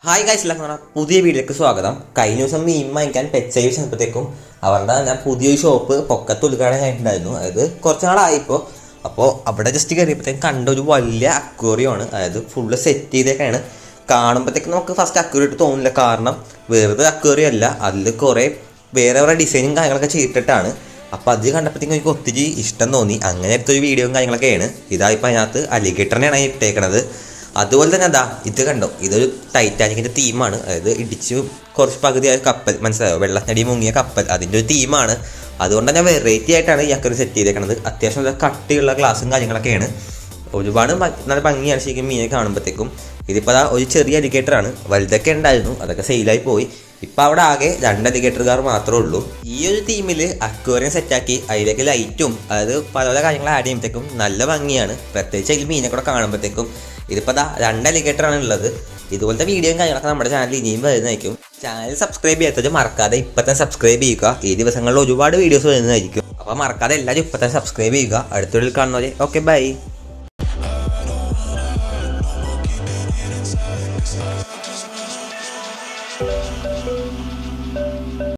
Hi guys, എല്ലാവർക്കും പുതിയ വീഡിയോക്ക് സ്വാഗതം. കഴിഞ്ഞ ദിവസം മീൻ വാങ്ങിക്കാൻ പെറ്റ്സേവ് ചെന്നപ്പോഴത്തേക്കും അവരുടെ ഞാൻ പുതിയൊരു ഷോപ്പ് പൊക്കത്ത് ഉദ്ഘാടനം കഴിഞ്ഞിട്ടുണ്ടായിരുന്നു. അതായത് കുറച്ച് നാളായിപ്പോൾ. അപ്പോൾ അവിടെ ജസ്റ്റ് കയറിയപ്പോഴത്തേക്കും കണ്ട ഒരു വലിയ അക്വേറിയമാണ്. അതായത് ഫുള്ള് സെറ്റ് ചെയ്തേക്കാണ്. കാണുമ്പോഴത്തേക്കും നമുക്ക് ഫസ്റ്റ് അക്വേറിയം തോന്നില്ല, കാരണം വെറുതെ അക്വേറിയം അല്ല, അതിൽ കുറേ വേറെ ഡിസൈനും കാര്യങ്ങളൊക്കെ ചെയ്തിട്ടാണ്. അപ്പോൾ അത് കണ്ടപ്പോഴത്തേക്കും എനിക്ക് ഒത്തിരി ഇഷ്ടം തോന്നി. അങ്ങനെ എടുത്തൊരു വീഡിയോയും കാര്യങ്ങളൊക്കെയാണ്. ഇതായിപ്പോൾ അതിനകത്ത് അലിഗേറ്ററിനെയാണ് ഇട്ടേക്കണത്. അതുപോലെ തന്നെ ഇത് കണ്ടോ, ഇതൊരു ടൈറ്റാനിക്കിൻ്റെ തീമാണ്. അതായത് ഇടിച്ച് കുറച്ച് പകുതിയായ കപ്പൽ, മനസ്സിലായോ, വെള്ളത്തടി മുങ്ങിയ കപ്പൽ, അതിൻ്റെ ഒരു തീമാണ്. അതുകൊണ്ട് തന്നെ വെറൈറ്റി ആയിട്ടാണ് ഈ അക്കറി സെറ്റ് ചെയ്തേക്കുന്നത്. അത്യാവശ്യം നല്ല കട്ടിയുള്ള ഗ്ലാസും കാര്യങ്ങളൊക്കെയാണ്. ഒരുപാട് നല്ല ഭംഗിയാണ് ശരിക്കും മീനെ കാണുമ്പോഴത്തേക്കും. ഇതിപ്പോൾ ഒരു ചെറിയ അലിഗേറ്ററാണ്. വലുതൊക്കെ ഉണ്ടായിരുന്നു, അതൊക്കെ സെയിലായി പോയി. ഇപ്പം അവിടെ ആകെ 2 അലിഗേറ്ററുകാർ മാത്രമേ ഉള്ളൂ. ഈ ഒരു തീമിൽ അക്വേറിയം സെറ്റാക്കി അതിലേക്ക് ലൈറ്റും അതായത് പല പല കാര്യങ്ങൾ ആഡ് ചെയ്യുമ്പോഴത്തേക്കും നല്ല ഭംഗിയാണ്. പ്രത്യേകിച്ച് അതിൽ മീനെ കൂടെ കാണുമ്പോഴത്തേക്കും. ഇതിപ്പോൾ 2 അലിഗേറ്ററാണ് ഉള്ളത്. ഇതുപോലത്തെ വീഡിയോയും കാര്യങ്ങളൊക്കെ നമ്മുടെ ചാനൽ ഇനിയും വരുന്നതായിരിക്കും. ചാനൽ സബ്സ്ക്രൈബ് ചെയ്യാത്തത് മറക്കാതെ ഇപ്പം തന്നെ സബ്സ്ക്രൈബ് ചെയ്യുക. ഈ ദിവസങ്ങളിൽ ഒരുപാട് വീഡിയോസ് വരുന്നതായിരിക്കും. അപ്പോൾ മറക്കാതെ എല്ലാവരും ഇപ്പം തന്നെ സബ്സ്ക്രൈബ് ചെയ്യുക. അടുത്തൊരു കാണുന്നവരെ ഓക്കെ, ബൈ.